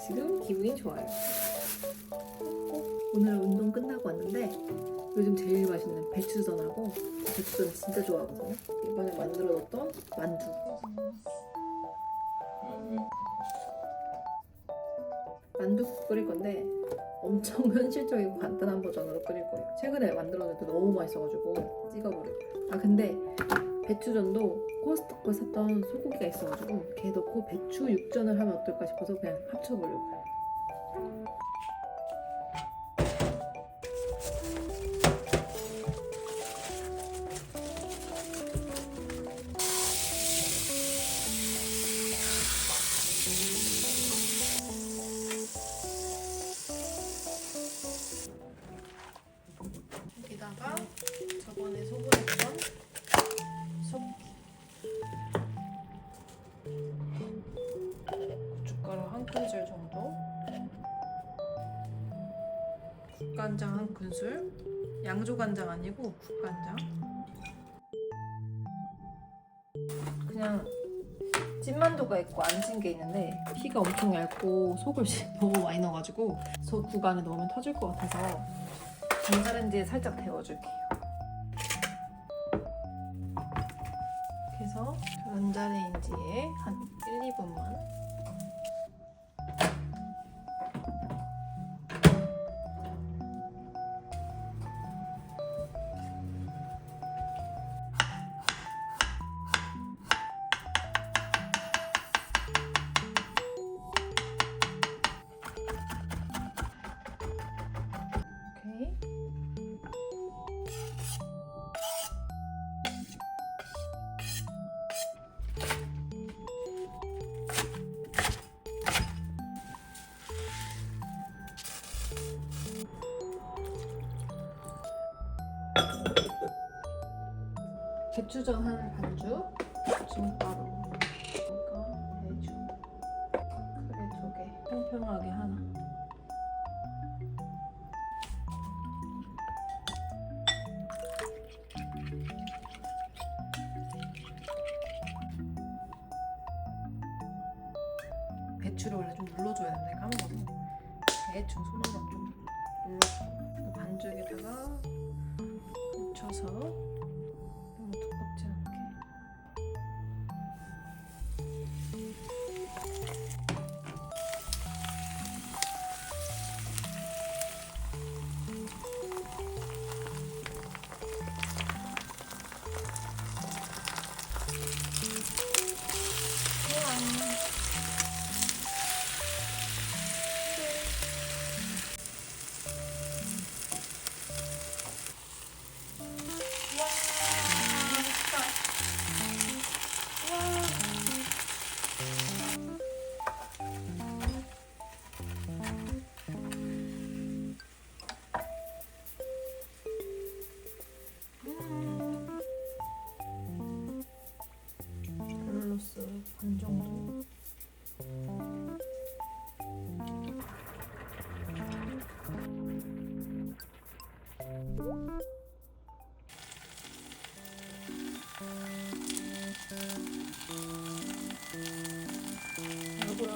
지금 기분이 좋아요. 오늘 운동 끝나고 왔는데 요즘 제일 맛있는 배추전하고, 배추전 진짜 좋아하거든요. 이번에 만들어뒀던 만두. 만두국 끓일 건데 엄청 현실적이고 간단한 버전으로 끓일 거예요. 최근에 만들었는데 너무 맛있어가지고 찍어버리고요. 아 근데 배추전도 코스트코에 샀던 소고기가 있어가지고 걔 넣고 배추 육전을 하면 어떨까 싶어서 그냥 합쳐보려고요. 여기다가 저번에 소분했던 소고기, 고춧가루 한 큰술 정도, 국간장 한 큰술, 양조간장 아니고 국간장. 그냥 찐만두가 있고 안 찐 게 있는데 피가 엄청 얇고 속을 너무 많이 넣어가지고 속 구간에 넣으면 터질 것 같아서 전자레인지에 살짝 데워줄게요. 그래서 전자레인지에 한 1, 2분만. 오케이. 배추전 한 반죽, 중가루, 그러니까 대추 크게 2개, 평평하게 하나. 배추를 원래 좀 눌러줘야 되는데 까먹어서 대충 손으로 좀 눌러주고 반죽에다가 묻혀서 너무 두껍지 않게. 블루로스 반 정도. 아이고야.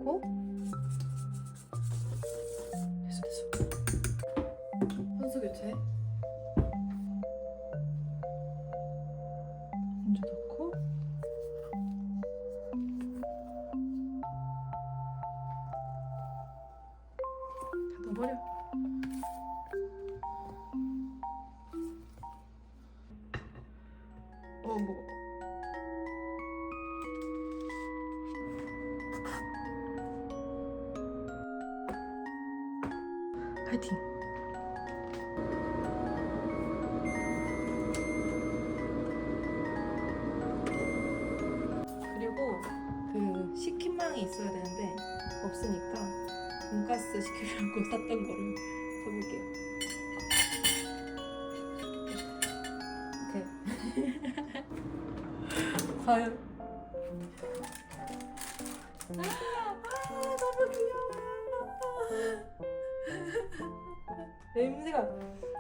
넣고 됐어. 선수 교체 먼저 넣고 다 넣어버려. 뭐 파이팅. 그리고 그 치킨망이 있어야 되는데 없으니까 돈가스 시키려고 샀던 거를 해볼게요. 오케이. 과연 너무 귀여워.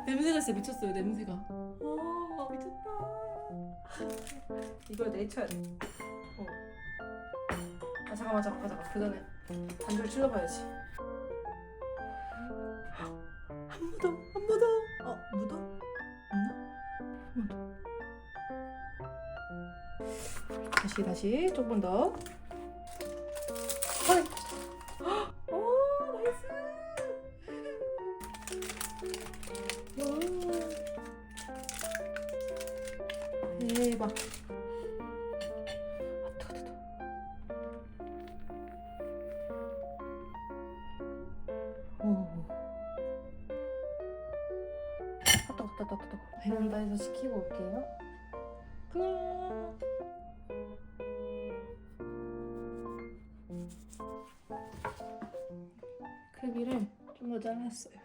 냄새가 진짜 미쳤어요. 냄새가 미쳤다. 이걸 내쳐야 돼. 아 잠깐만 그 전에 반절 찔러봐야지. 안 묻어. 묻어? 없나? 묻어. 다시 조금 더. 오 나이스. 대박. 따따따따따. 베란다에서 시키고 올게요. 크기를 좀 더 잘랐어요.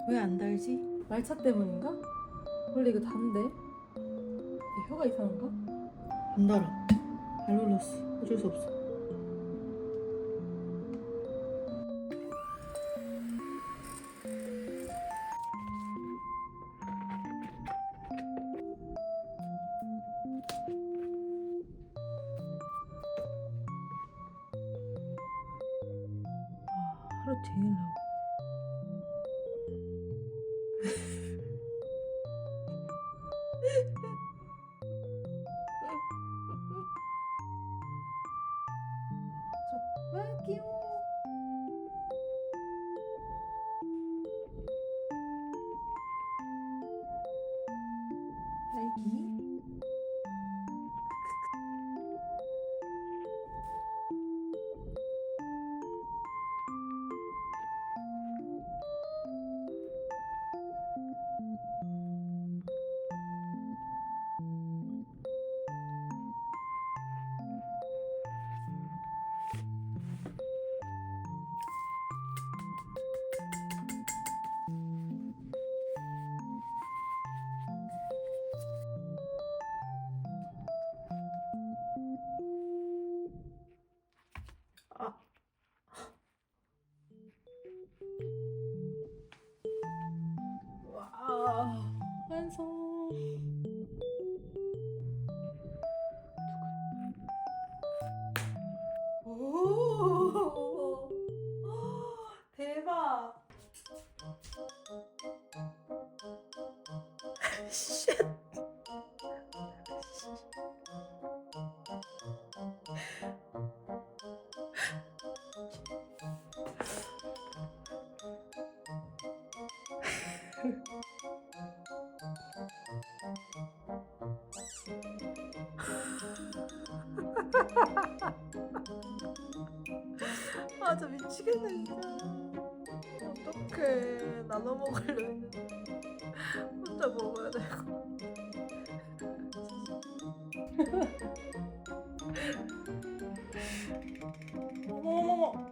왜 안 달지? 말차 때문인가? 원래 이거 단데? 이게 혀가 이상한가? 안 달아. 잘 눌렀어. 어쩔 수 없어. 하루 종일 나오고. 와 귀여워. 딸기. 와 완성. 오 대박. 쉣. 아, 저 미치겠네 진짜. 어떡해. 어떡해. 나눠 먹으려 했는데 혼자 먹어야 되고. 어머머머.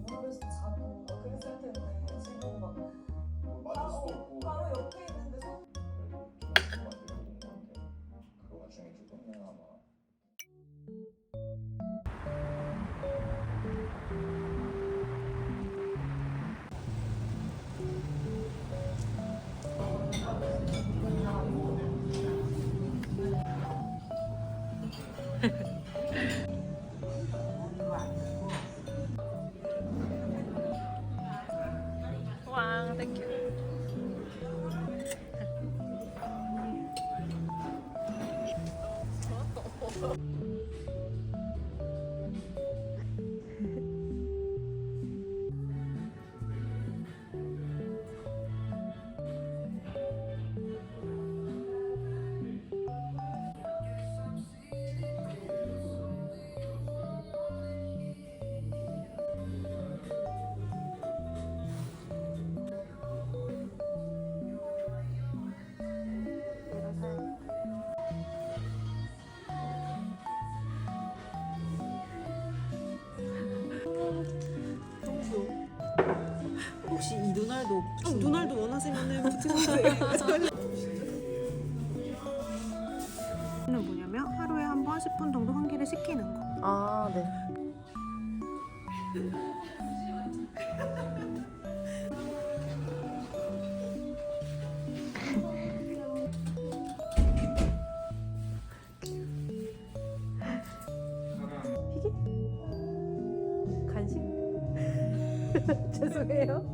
하루에서 자고 막 그랬을 텐데 지금 막 맞을 수도 있고 바로 옆에 있는데 손 그 와중에 조금은 아마 와, 땡큐. 혹시 이 누날도 누날도 원하시면은 붙여주세요. 는 뭐냐면 하루에 한 번 10분 정도 환기를 시키는 거. 아, 네. 간식? 죄송해요.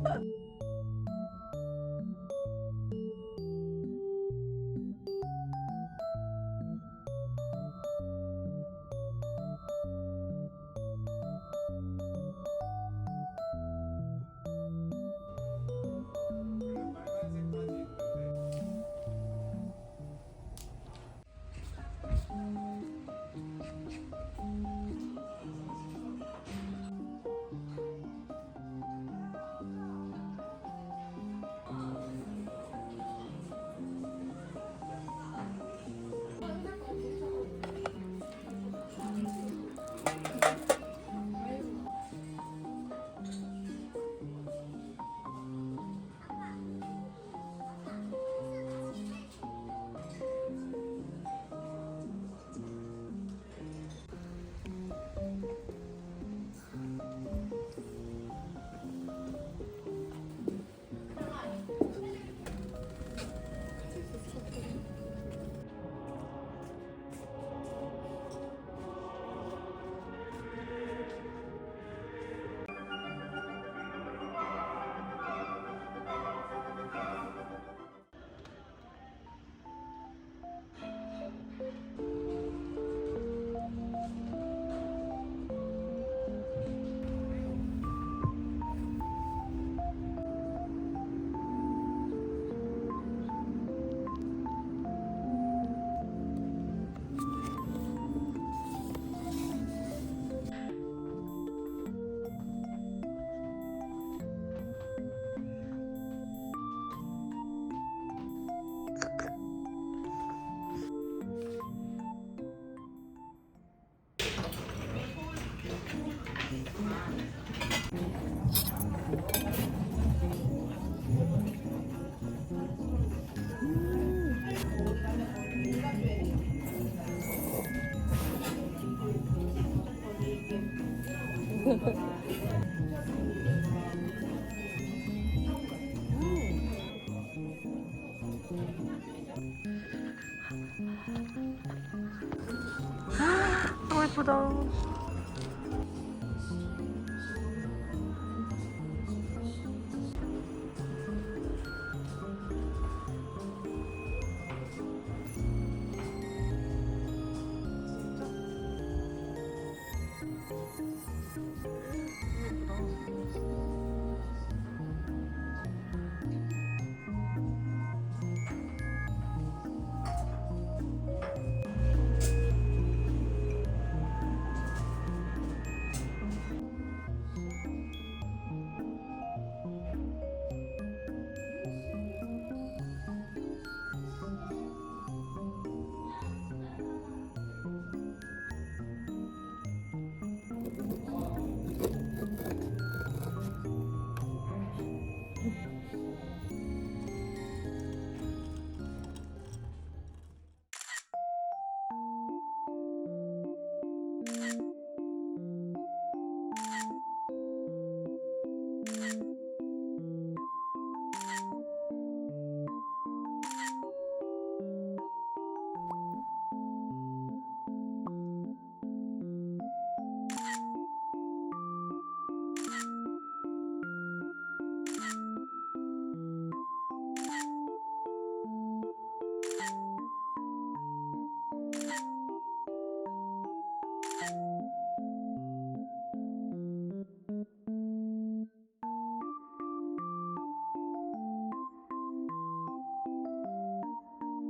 너무 예쁘다.